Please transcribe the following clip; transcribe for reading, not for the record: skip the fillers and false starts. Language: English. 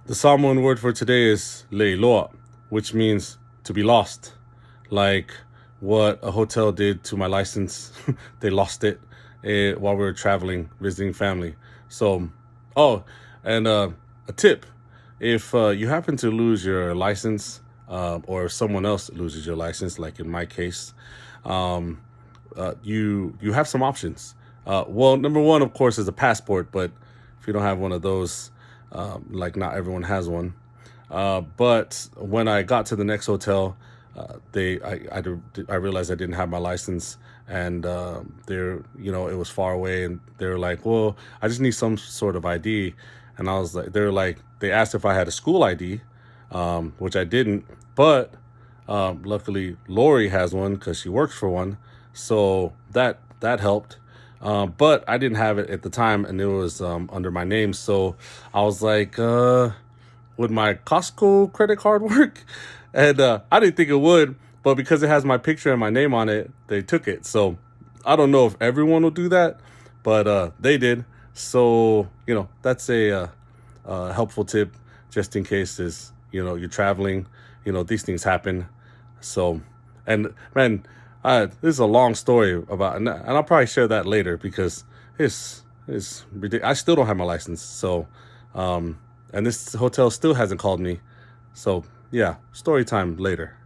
The Sāmoan word for today is iloa, which means to be lost. Like what a hotel did to my license. They lost it while we were traveling, visiting family. So, oh, and a tip. If you happen to lose your license or someone else loses your license, like in my case, um, you have some options. Well, number one, of course, is a passport, but if you don't have one of those, like not everyone has one. But when I got to the next hotel, I realized I didn't have my license, and it was far away, and they were like, "Well, I just need some sort of ID," and I was like, they asked if I had a school ID, which I didn't, but luckily Lori has one because she works for one, so that helped. But I didn't have it at the time, and it was under my name. So I was like, would my Costco credit card work? And I didn't think it would, but because it has my picture and my name on it, they took it. So I don't know if everyone will do that, but they did. So, that's a helpful tip just in case you're traveling, these things happen. So, and man, this is a long story about, and I'll probably share that later because it's ridiculous. I still don't have my license. So, and this hotel still hasn't called me. So yeah, story time later.